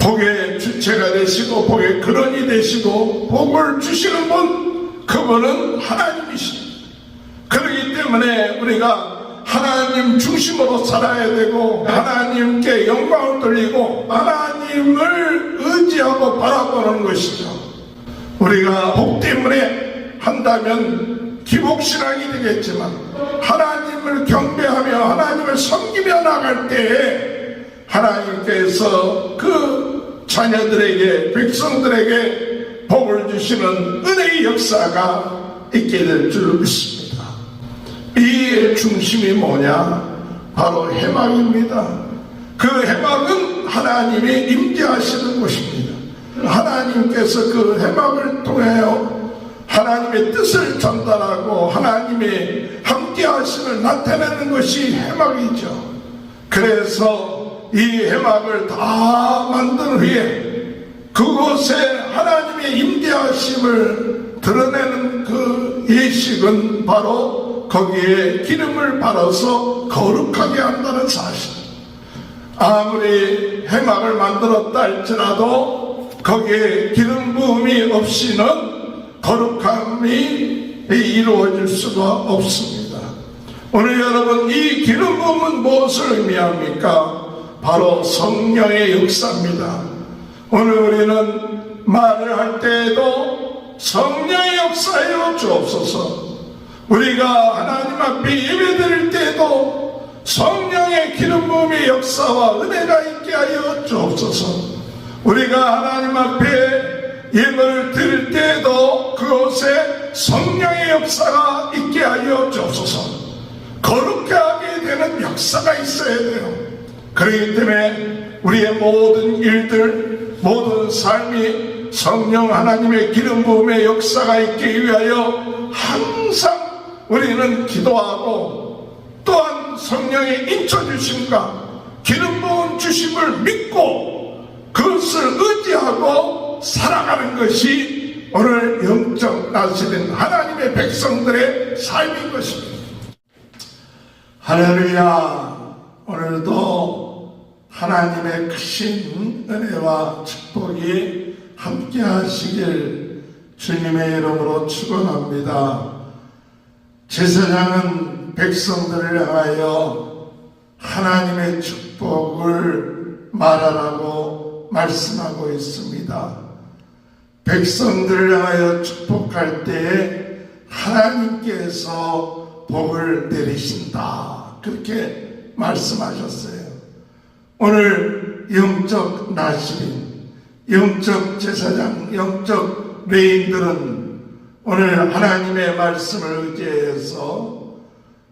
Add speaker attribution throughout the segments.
Speaker 1: 복의 주체가 되시고 복의 근원이 되시고 복을 주시는 분, 그분은 하나님이십니다. 그렇기 때문에 우리가 하나님 중심으로 살아야 되고 하나님께 영광을 돌리고 하나님을 의지하고 바라보는 것이죠. 우리가 복 때문에 한다면 기복신앙이 되겠지만 하나님을 경배하며 하나님을 섬기며 나갈 때에 하나님께서 그 자녀들에게, 백성들에게 복을 주시는 은혜의 역사가 있게 될 줄 믿습니다. 이 중심이 뭐냐? 바로 해막입니다. 그 해막은 하나님이 임재하시는 곳입니다. 하나님께서 그 해막을 통하여 하나님의 뜻을 전달하고 하나님의 함께 하심을 나타내는 것이 해막이죠. 그래서 이 해막을 다 만든 후에 그곳에 하나님의 임재하심을 드러내는 그 예식은 바로 거기에 기름을 발라서 거룩하게 한다는 사실. 아무리 해막을 만들었다 할지라도 거기에 기름 부음이 없이는 거룩함이 이루어질 수가 없습니다. 오늘 여러분, 이 기름 부음은 무엇을 의미합니까? 바로 성령의 역사입니다. 오늘 우리는 말을 할 때에도 성령의 역사여 주옵소서. 우리가 하나님 앞에 예배드릴 때에도 성령의 기름 부음의 역사와 은혜가 있게 하여 주옵소서. 우리가 하나님 앞에 예배를 드릴 때에도 그곳에 성령의 역사가 있게 하여 주옵소서. 거룩하게 하게 되는 역사가 있어야 돼요. 그렇기 때문에 우리의 모든 일들, 모든 삶이 성령 하나님의 기름 부음의 역사가 있기 위하여 항상 우리는 기도하고 또한 성령의 인쳐주심과 기름 부음 주심을 믿고 그것을 의지하고 살아가는 것이 오늘 영적 나시는 하나님의 백성들의 삶인 것입니다. 할렐루야. 오늘도 하나님의 크신 은혜와 축복이 함께 하시길 주님의 이름으로 축원합니다. 제사장은 백성들을 향하여 하나님의 축복을 말하라고 말씀하고 있습니다. 백성들을 향하여 축복할 때에 하나님께서 복을 내리신다, 그렇게 말씀하셨어요. 오늘 영적 나시린, 영적 제사장, 영적 레인들은 오늘 하나님의 말씀을 의지해서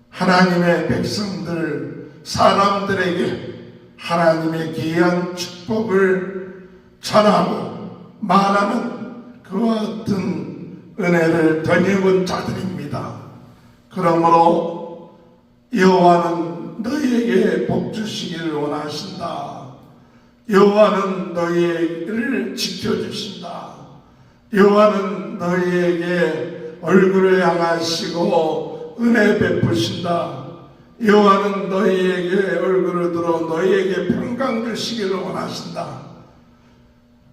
Speaker 1: 하나님의 백성들, 사람들에게 하나님의 귀한 축복을 전하고 말하는 그와 같은 은혜를 덧입은 자들입니다. 그러므로 여호와는 너희에게 복 주시기를 원하신다. 여호와는 너희를 지켜주신다. 여호와는 너희에게 얼굴을 향하시고 은혜 베푸신다. 여호와는 너희에게 얼굴을 들어 너희에게 평강 주시기를 원하신다.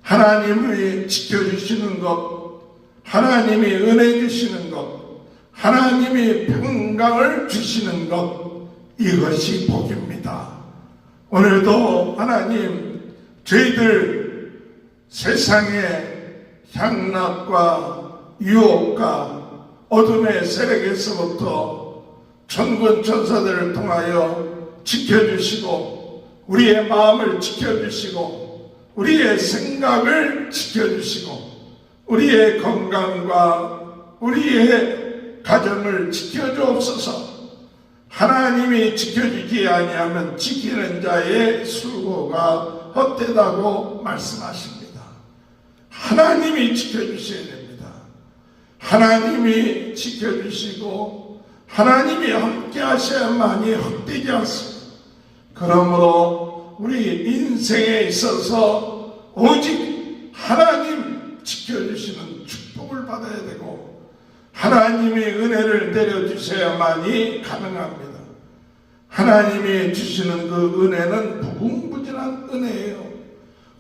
Speaker 1: 하나님이 지켜주시는 것, 하나님이 은혜 주시는 것, 하나님이 평강을 주시는 것, 이것이 복입니다. 오늘도 하나님, 저희들 세상의 향락과 유혹과 어둠의 세력에서부터 천군 천사들을 통하여 지켜주시고 우리의 마음을 지켜주시고 우리의 생각을 지켜주시고 우리의 건강과 우리의 가정을 지켜주옵소서. 하나님이 지켜주지 아니하면 지키는 자의 수고가 헛되다고 말씀하십니다. 하나님이 지켜주셔야 됩니다. 하나님이 지켜주시고 하나님이 함께 하셔야만이 헛되지 않습니다. 그러므로 우리 인생에 있어서 오직 하나님 지켜주시는 축복을 받아야 되고 하나님이 은혜를 내려주셔야만이 가능합니다. 하나님이 주시는 그 은혜는 무궁무진한 은혜예요.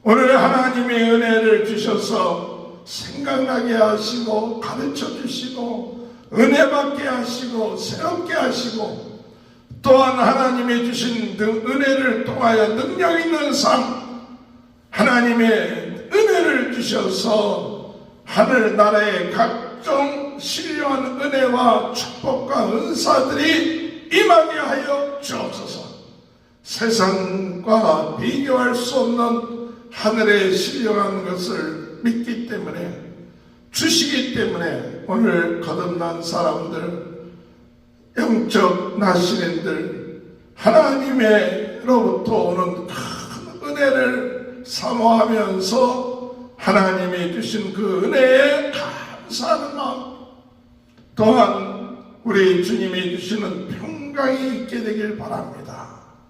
Speaker 1: 오늘 하나님의 은혜를 주셔서 생각나게 하시고 가르쳐 주시고 은혜 받게 하시고 새롭게 하시고 또한 하나님이 주신 그 은혜를 통하여 능력 있는 삶, 하나님의 은혜를 주셔서 하늘나라의 각종 신령한 은혜와 축복과 은사들이 임하게 하여 주옵소서. 세상과 비교할 수 없는 하늘의 신령한 것을 믿기 때문에, 주시기 때문에 오늘 거듭난 사람들, 영적 나시린들, 하나님으로부터 오는 큰 은혜를 사모하면서 하나님이 주신 그 은혜에 감사하는 마음, 또한 우리 주님이 주시는 평강이 있게 되길 바랍니다.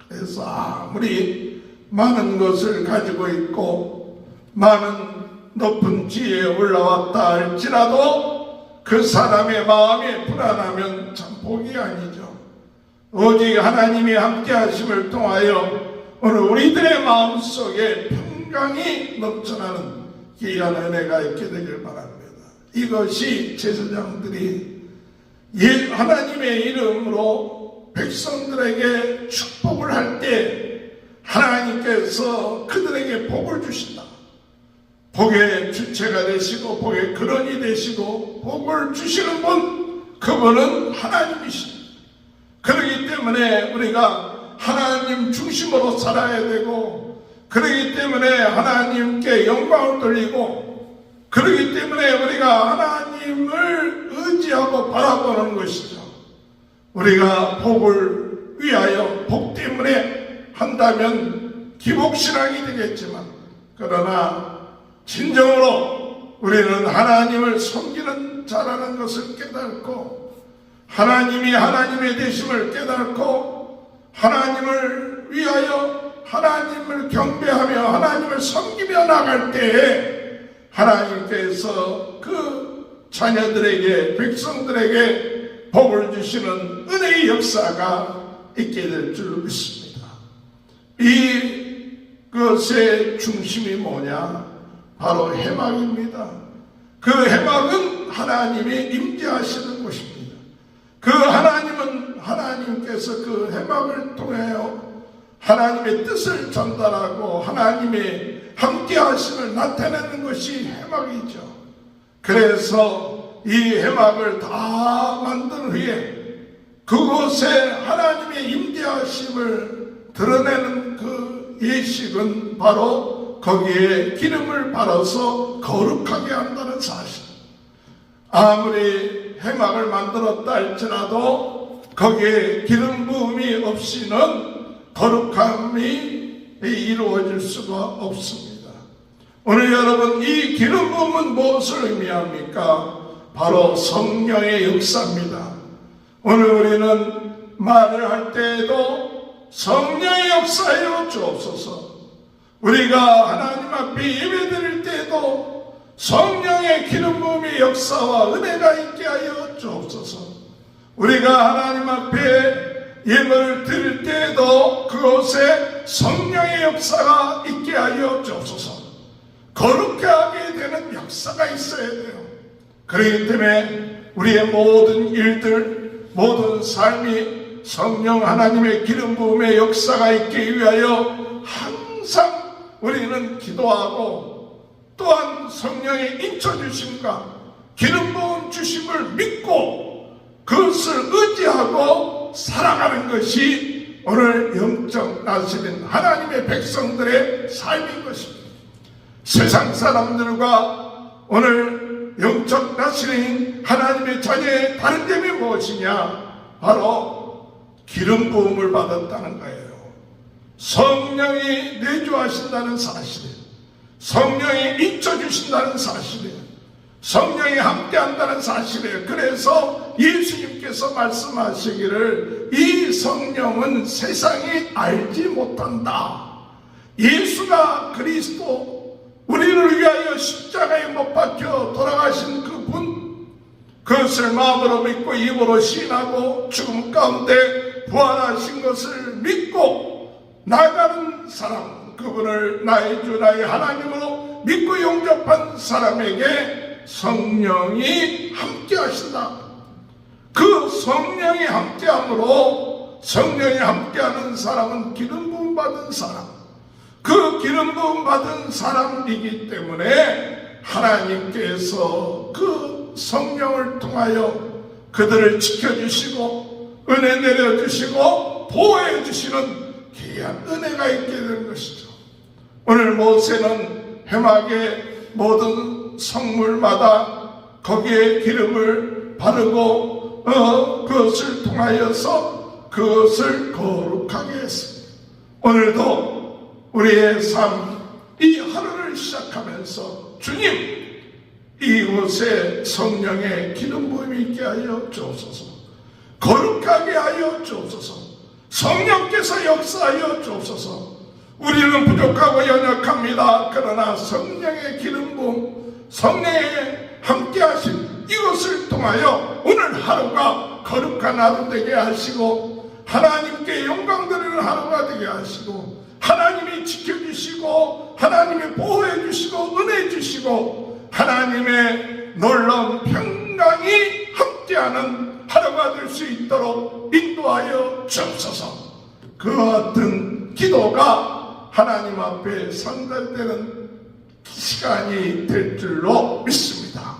Speaker 1: 그래서 아무리 많은 것을 가지고 있고 많은 높은 지혜에 올라왔다 할지라도 그 사람의 마음이 불안하면 참 복이 아니죠. 오직 하나님이 함께 하심을 통하여 오늘 우리들의 마음속에 평강이 넘쳐나는 귀한 은혜가 있게 되길 바랍니다. 이것이 제사장들이 하나님의 이름으로 백성들에게 축복을 할 때 하나님께서 그들에게 복을 주신다. 복의 주체가 되시고 복의 근원이 되시고 복을 주시는 분, 그분은 하나님이십니다. 그렇기 때문에 우리가 하나님 중심으로 살아야 되고, 그렇기 때문에 하나님께 영광을 돌리고, 그렇기 때문에 우리가 하나님을 의지하고 바라보는 것이죠. 우리가 복을 위하여 복 때문에 한다면 기복신앙이 되겠지만, 그러나 진정으로 우리는 하나님을 섬기는 자라는 것을 깨닫고 하나님이 하나님의 되심을 깨닫고 하나님을 위하여 하나님을 경배하며 하나님을 섬기며 나갈 때에 하나님께서 그 자녀들에게, 백성들에게 복을 주시는 은혜의 역사가 있게 될 줄 믿습니다. 이것의 중심이 뭐냐? 바로 해막입니다. 그 해막은 하나님이 임재하시는 곳입니다. 그 하나님은 하나님께서 그 해막을 통하여 하나님의 뜻을 전달하고 하나님의 함께 하심을 나타내는 것이 해막이죠. 그래서 이 해막을 다 만든 후에 그곳에 하나님의 임재하심을 드러내는 그 예식은 바로 거기에 기름을 발라서 거룩하게 한다는 사실. 아무리 해막을 만들었다 할지라도 거기에 기름 부음이 없이는 거룩함이 이루어질 수가 없습니다. 오늘 여러분, 이 기름 부음은 무엇을 의미합니까? 바로 성령의 역사입니다. 오늘 우리는 말을 할 때에도 성령의 역사여 주옵소서. 우리가 하나님 앞에 예배드릴 때에도 성령의 기름 부음의 역사와 은혜가 있게 하여 주옵소서. 우리가 하나님 앞에 예물을 드릴 때에도 그곳에 성령의 역사가 있게 하여 주옵소서. 거룩하게 하게 되는 역사가 있어야 돼요. 그렇기 때문에 우리의 모든 일들, 모든 삶이 성령 하나님의 기름 부음의 역사가 있기 위하여 항상 우리는 기도하고, 또한 성령의 인쳐주심과 기름 부음 주심을 믿고 그것을 의지하고 살아가는 것이 오늘 영적 나시린 하나님의 백성들의 삶인 것입니다. 세상 사람들과 오늘 영적 나시린 하나님의 자녀의 다른 점이 무엇이냐? 바로 기름 부음을 받았다는 거예요. 성령이 내주하신다는 사실이에요. 성령이 인쳐주신다는 사실이에요. 성령이 함께한다는 사실이에요. 그래서 예수님께서 말씀하시기를 이 성령은 세상이 알지 못한다. 예수가 그리스도, 우리를 위하여 십자가에 못 박혀 돌아가신 그분, 그것을 마음으로 믿고 입으로 시인하고 죽음 가운데 부활하신 것을 믿고 나가는 사람, 그분을 나의 주 나의 하나님으로 믿고 영접한 사람에게 성령이 함께 하신다. 그 성령이 함께함으로 성령이 함께하는 사람은 기름 부음 받은 사람, 그 기름 부음 받은 사람이기 때문에 하나님께서 그 성령을 통하여 그들을 지켜주시고 은혜 내려주시고 보호해주시는 귀한 은혜가 있게 되는 것이죠. 오늘 모세는 회막의 모든 성물마다 거기에 기름을 바르고 그것을 통하여서 그것을 거룩하게 했습니다. 오늘도 우리의 삶, 이 하루를 시작하면서 주님, 이곳에 성령의 기름 부음이 있게 하여 주옵소서, 거룩하게 하여 주옵소서, 성령께서 역사하여 주옵소서. 우리는 부족하고 연약합니다. 그러나 성령의 기름 부음, 성령의 함께하신 이것을 통하여 오늘 하루가 거룩한 하루 되게 하시고 하나님께 영광 드리는 하루가 되게 하시고 하나님이 지켜주시고 하나님이 보호해 주시고 은혜 주시고 하나님의 놀라운 평강이 함께하는 하루가 될 수 있도록 인도하여 주옵소서. 그와 같은 기도가 하나님 앞에 상달되는 시간이 될 줄로 믿습니다.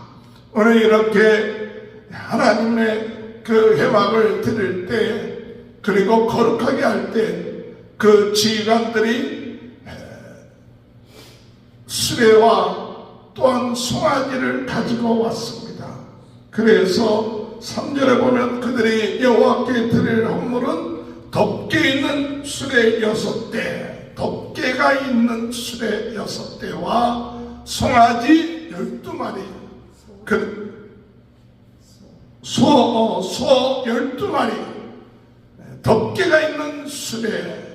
Speaker 1: 오늘 이렇게 하나님의 그 회막을 드릴 때 그리고 거룩하게 할 때 그 지휘관들이 수레와 또한 송아지를 가지고 왔습니다. 그래서 3절에 보면 그들이 여호와께 드릴 헌물은 덮개 있는 수레 6대, 덮개가 있는 수레 6대와 송아지 12마리, 소 12마리, 덮개가 있는 수레,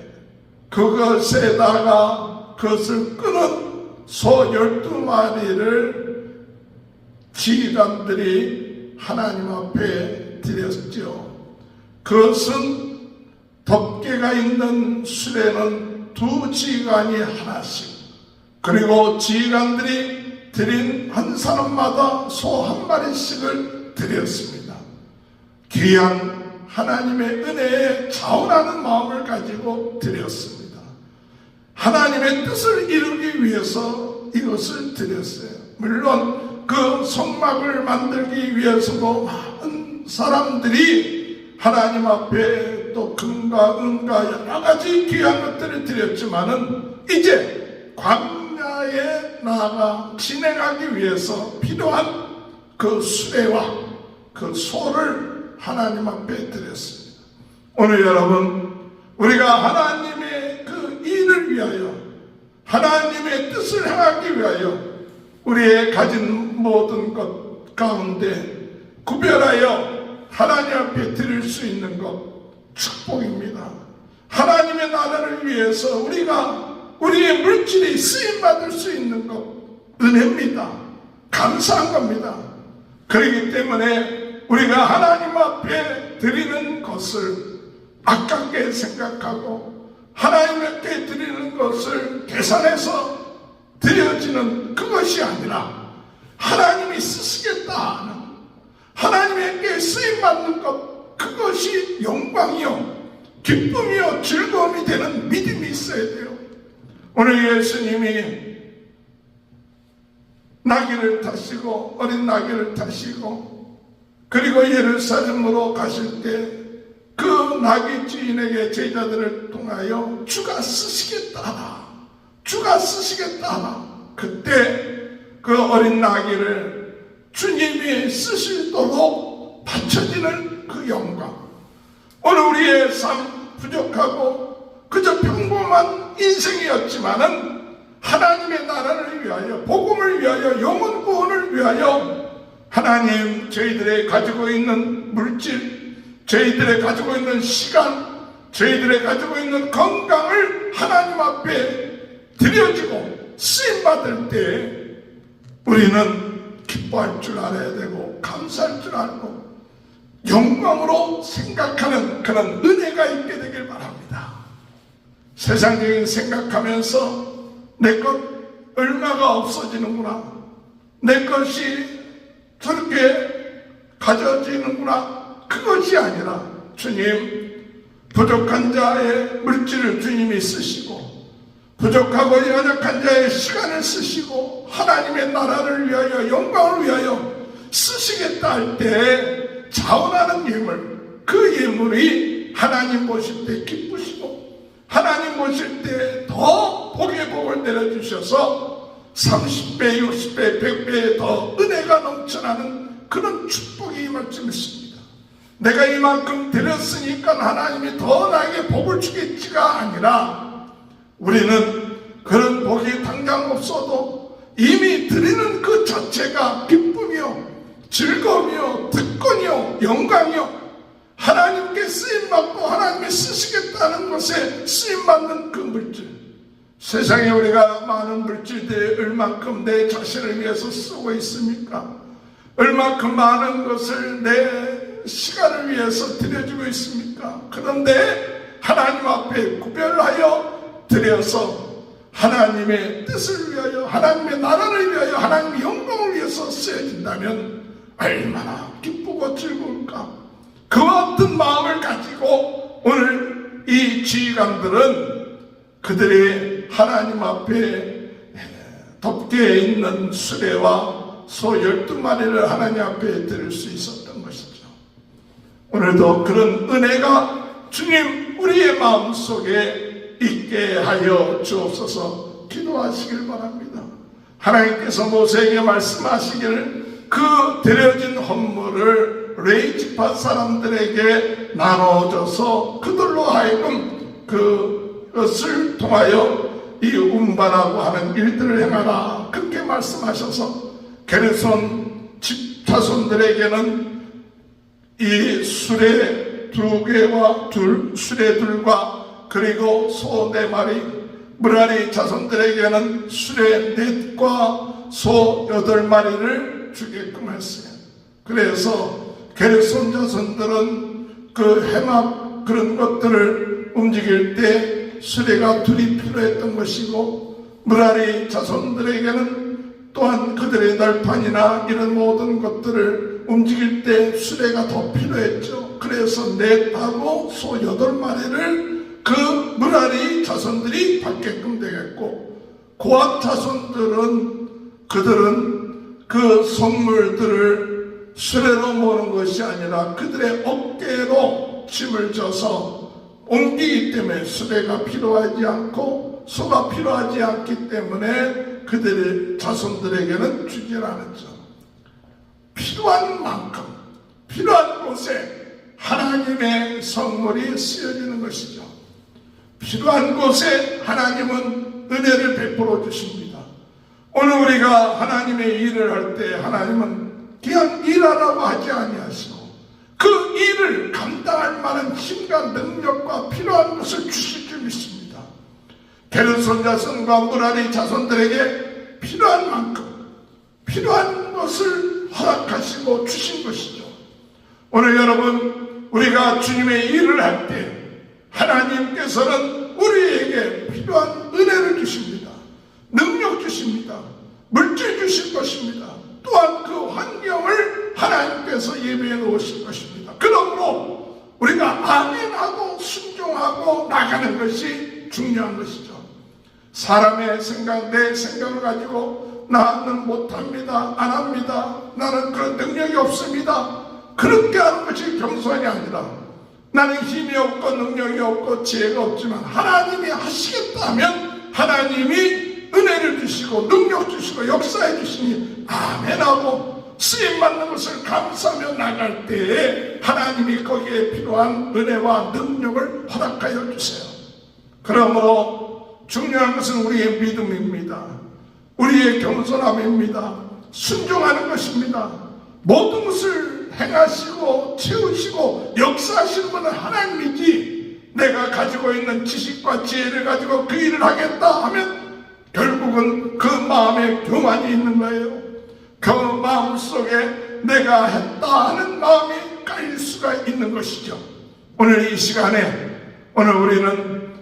Speaker 1: 그것에다가 그것을 끄는 소 12마리를 지휘관들이 하나님 앞에 드렸죠. 그것은 덮개가 있는 수레는 2 지휘관이 하나씩, 그리고 지휘관들이 드린 한 사람마다 소 1마리씩을 드렸습니다. 귀한 하나님의 은혜에 자원하는 마음을 가지고 드렸습니다. 하나님의 뜻을 이루기 위해서 이것을 드렸어요. 물론 그 성막을 만들기 위해서도 많은 사람들이 하나님 앞에 또 금과 은과 여러 가지 귀한 것들을 드렸지만은 이제 광야에 나아가 진행하기 위해서 필요한 그 수레와 그 소를 하나님 앞에 드렸습니다. 오늘 여러분, 우리가 하나님의 그 일을 위하여 하나님의 뜻을 행하기 위하여 우리의 가진 모든 것 가운데 구별하여 하나님 앞에 드릴 수 있는 것 축복입니다. 하나님의 나라를 위해서 우리가 우리의 물질이 쓰임받을 수 있는 것 은혜입니다. 감사한 겁니다. 그렇기 때문에 우리가 하나님 앞에 드리는 것을 아깝게 생각하고 하나님께 드리는 것을 계산해서 드려지는 그것이 아니라 하나님이 쓰시겠다 하는, 하나님께 쓰임받는 것, 그것이 영광이요 기쁨이요 즐거움이 되는 믿음이 있어야 돼요. 오늘 예수님이 나귀를 타시고 어린 나귀를 타시고 그리고 예루살렘으로 가실 때 그 나귀 주인에게 제자들을 통하여 주가 쓰시겠다, 주가 쓰시겠다. 그때 그 어린 나귀를 주님이 쓰시도록 바쳐지는 그 영광. 오늘 우리의 삶 부족하고 그저 평범한 인생이었지만은 하나님의 나라를 위하여, 복음을 위하여, 영혼 구원을 위하여 하나님 저희들의 가지고 있는 물질, 저희들의 가지고 있는 시간, 저희들의 가지고 있는 건강을 하나님 앞에 드려지고 쓰임받을 때 우리는 기뻐할 줄 알아야 되고 감사할 줄 알고 영광으로 생각하는 그런 은혜가 있게 되길 바랍니다. 세상적인 생각하면서 내 것 얼마가 없어지는구나, 내 것이 저렇게 가져지는구나, 그것이 아니라 주님, 부족한 자의 물질을 주님이 쓰시고 부족하고 연약한 자의 시간을 쓰시고 하나님의 나라를 위하여 영광을 위하여 쓰시겠다 할 때 자원하는 예물, 그 예물이 하나님 보실 때 기쁘시고 하나님 보실 때 더 복의 복을 내려주셔서 30배, 60배, 100배의 더 은혜가 넘쳐나는 그런 축복이 임할 줄 믿습니다. 내가 이만큼 드렸으니까 하나님이 더 나에게 복을 주겠지가 아니라 우리는 그런 복이 당장 없어도 이미 드리는 그 자체가 기쁨이요, 즐거움이요, 특권이요, 영광이요, 하나님께 쓰임받고 하나님이 쓰시겠다는 것에 쓰임받는 그 물질. 세상에 우리가 많은 물질들에 얼만큼 내 자신을 위해서 쓰고 있습니까? 얼만큼 많은 것을 내 시간을 위해서 드려주고 있습니까? 그런데 하나님 앞에 구별하여 드려서 하나님의 뜻을 위하여, 하나님의 나라를 위하여, 하나님의 영광을 위해서 쓰여진다면 얼마나 기쁘고 즐거울까? 그와 같은 마음을 가지고 오늘 이 지휘관들은 그들의 하나님 앞에 덮개 있는 수레와 소 12마리를 하나님 앞에 드릴 수 있었던 것이죠. 오늘도 그런 은혜가 주님 우리의 마음속에 있게 하여 주옵소서. 기도하시길 바랍니다. 하나님께서 모세에게 말씀하시기를 그 드려진 헌물을 레위지파 사람들에게 나눠줘서 그들로 하여금 그것을 통하여 이 운반하고 하는 일들을 행하라, 그렇게 말씀하셔서 게르손 집 자손들에게는 이 수레 2개와 수레 2과 그리고 소 4마리, 므라리 자손들에게는 수레 4과 소 8마리를 주게끔 했어요. 그래서 게르손 자손들은 그 해막 그런 것들을 움직일 때 수레가 2이 필요했던 것이고, 므라리 자손들에게는 또한 그들의 널판이나 이런 모든 것들을 움직일 때 수레가 더 필요했죠. 그래서 4타고 소 8마리를 그 므라리 자손들이 받게끔 되겠고, 고앗 자손들은 그들은 그 선물들을 수레로 모는 것이 아니라 그들의 어깨로 짐을 져서 옮기기 때문에 수레가 필요하지 않고 소가 필요하지 않기 때문에 그들의 자손들에게는 주질 않았죠. 필요한 만큼 필요한 곳에 하나님의 선물이 쓰여지는 것이죠. 필요한 곳에 하나님은 은혜를 베풀어 주십니다. 오늘 우리가 하나님의 일을 할 때 하나님은 그냥 일하라고 하지 아니하시고 그 일을 감당할 만한 힘과 능력과 필요한 것을 주실 줄 믿습니다. 게르손 자손과 므라리 자손들에게 필요한 만큼 필요한 것을 허락하시고 주신 것이죠. 오늘 여러분, 우리가 주님의 일을 할 때 하나님께서는 우리에게 필요한 은혜를 주십니다. 능력 주십니다. 물질 주실 것입니다. 또한 그 환경을 하나님께서 예비해 놓으실 것입니다. 그러므로 우리가 아멘하고 순종하고 나가는 것이 중요한 것이죠. 사람의 생각, 내 생각을 가지고 나는 못합니다, 안 합니다, 나는 그런 능력이 없습니다, 그렇게 하는 것이 겸손이 아니라 나는 힘이 없고 능력이 없고 지혜가 없지만 하나님이 하시겠다 하면 하나님이 은혜를 주시고 능력 주시고 역사해 주시니 아멘하고 쓰임받는 것을 감사하며 나갈 때에 하나님이 거기에 필요한 은혜와 능력을 허락하여 주세요. 그러므로 중요한 것은 우리의 믿음입니다. 우리의 겸손함입니다. 순종하는 것입니다. 모든 것을 행하시고 채우시고 역사하시는 분은 하나님이지, 내가 가지고 있는 지식과 지혜를 가지고 그 일을 하겠다 하면 결국은 그 마음에 교만이 있는 거예요. 그 마음 속에 내가 했다 하는 마음이 깔릴 수가 있는 것이죠. 오늘 이 시간에 오늘 우리는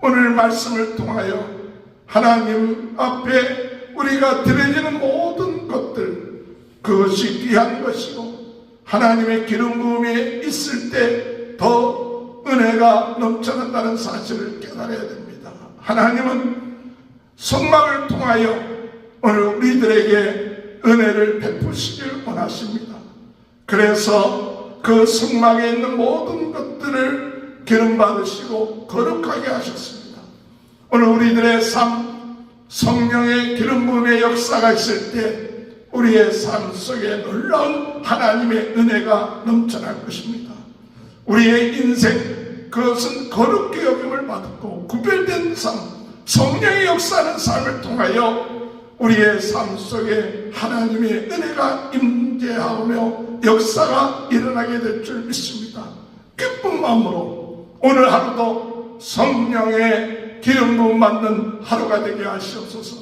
Speaker 1: 오늘 말씀을 통하여 하나님 앞에 우리가 드려지는 모든 것들, 그것이 귀한 것이고 하나님의 기름 부음에 있을 때 더 은혜가 넘쳐난다는 사실을 깨달아야 됩니다. 하나님은 성막을 통하여 오늘 우리들에게 은혜를 베푸시길 원하십니다. 그래서 그 성막에 있는 모든 것들을 기름 받으시고 거룩하게 하셨습니다. 오늘 우리들의 삶, 성령의 기름 부음의 역사가 있을 때 우리의 삶 속에 놀라운 하나님의 은혜가 넘쳐날 것입니다. 우리의 인생, 그것은 거룩히 여김을 받고 구별된 삶, 성령의 역사하는 삶을 통하여 우리의 삶 속에 하나님의 은혜가 임재하며 역사가 일어나게 될 줄 믿습니다. 기쁜 마음으로 오늘 하루도 성령의 기름 부음 받는 하루가 되게 하시옵소서.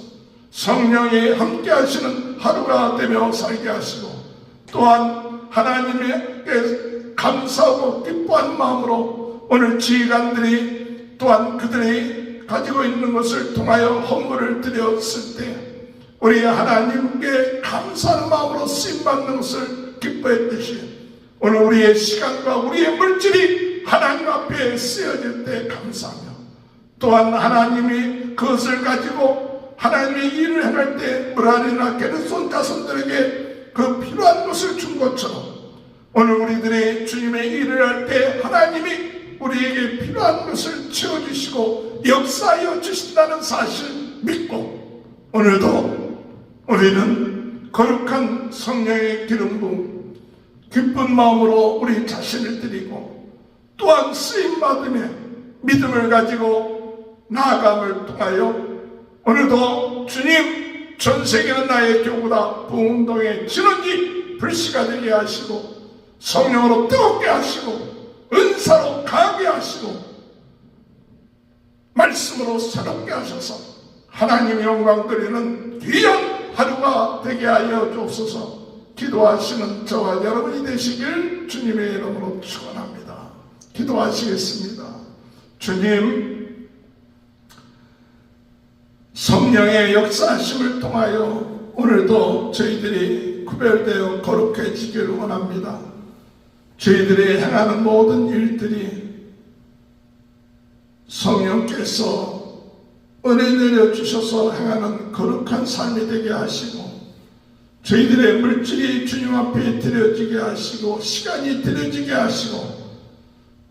Speaker 1: 성령이 함께 하시는 하루가 되며 살게 하시고, 또한 하나님께 감사하고 기뻐한 마음으로 오늘 지휘관들이 또한 그들이 가지고 있는 것을 통하여 헌물을 드렸을 때 우리 하나님께 감사하는 마음으로 쓰임받는 것을 기뻐했듯이 오늘 우리의 시간과 우리의 물질이 하나님 앞에 쓰여질 때 감사하며, 또한 하나님이 그것을 가지고 하나님의 일을 행할 때 므라리나 게르손 자손들에게 그 필요한 것을 준 것처럼 오늘 우리들이 주님의 일을 할 때 하나님이 우리에게 필요한 것을 채워주시고 역사하여 주신다는 사실 믿고, 오늘도 우리는 거룩한 성령의 기름 부음 기쁜 마음으로 우리 자신을 드리고, 또한 쓰임받음에 믿음을 가지고 나아감을 통하여 오늘도 주님, 전 세계는 나의 교구다 부흥동의 진원지 불씨가 되게 하시고 성령으로 뜨겁게 하시고 은사로 강하게 하시고 말씀으로 새롭게 하셔서 하나님의 영광 드리는 귀한 하루가 되게 하여 주옵소서. 기도하시는 저와 여러분이 되시길 주님의 이름으로 축원합니다. 기도하시겠습니다. 주님, 성령의 역사하심을 통하여 오늘도 저희들이 구별되어 거룩해지기를 원합니다. 저희들이 행하는 모든 일들이 성령께서 은혜 내려주셔서 행하는 거룩한 삶이 되게 하시고, 저희들의 물질이 주님 앞에 드려지게 하시고 시간이 드려지게 하시고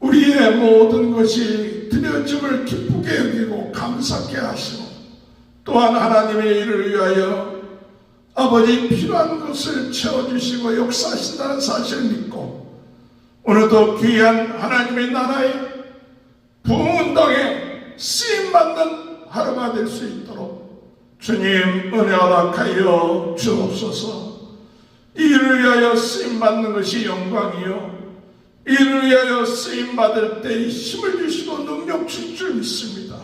Speaker 1: 우리의 모든 것이 드려짐을 기쁘게 여기고 감사케 하시고, 또한 하나님의 일을 위하여 아버지 필요한 것을 채워주시고 역사하신다는 사실을 믿고, 오늘도 귀한 하나님의 나라의 부흥운동에 쓰임받는 하루가 될 수 있도록 주님 은혜 허락하여 주옵소서. 이를 위하여 쓰임받는 것이 영광이요, 이를 위하여 쓰임받을 때 힘을 주시고 능력 주실 줄 믿습니다.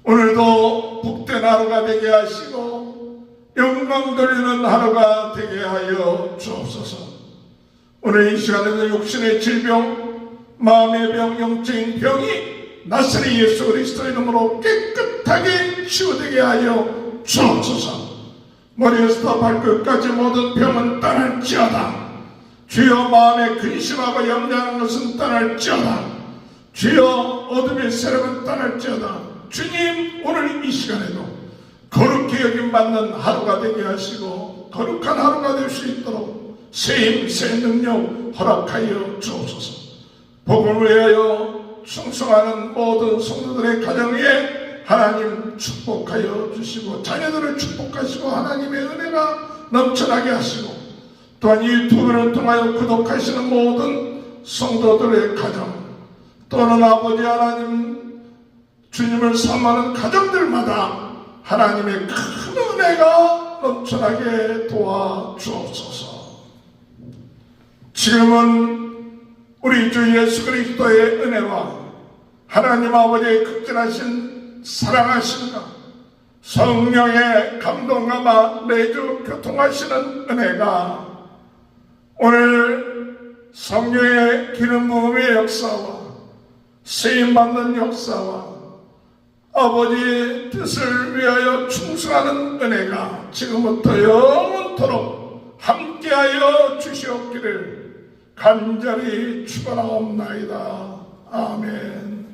Speaker 1: 오늘도 복된 하루가 되게 하시고 영광 돌리는 하루가 되게 하여 주옵소서. 오늘 이 시간에는 육신의 질병, 마음의 병, 영적인 병이 나사렛 예수 그리스도의 이름으로 깨끗하게 치유되게 하여 주옵소서. 머리에서부터 발끝까지 모든 병은 떠날지어다. 주여 마음에 근심하고 염려하는 것은 떠날지어다. 주여 어둠의 세력은 떠날지어다. 주님, 오늘 이 시간에도 거룩히 여김받는 하루가 되게 하시고 거룩한 하루가 될 수 있도록 새 힘, 새 능력 허락하여 주옵소서. 복음을 위하여 충성하는 모든 성도들의 가정 위에 하나님 축복하여 주시고 자녀들을 축복하시고 하나님의 은혜가 넘쳐나게 하시고, 또한 이 유튜브를 통하여 구독하시는 모든 성도들의 가정, 또는 아버지 하나님 주님을 사모하는 가정들마다 하나님의 큰 은혜가 넘쳐나게 도와주옵소서. 지금은 우리 주 예수 그리스도의 은혜와 하나님 아버지의 극진하신 사랑하심과 성령의 감동과 내주 교통하시는 은혜가 오늘 성령의 기름 부음의 역사와 쓰임받는 역사와 아버지의 뜻을 위하여 충성하는 은혜가 지금부터 영원토록 함께하여 주시옵기를 간절히 축원하옵나이다. 아멘.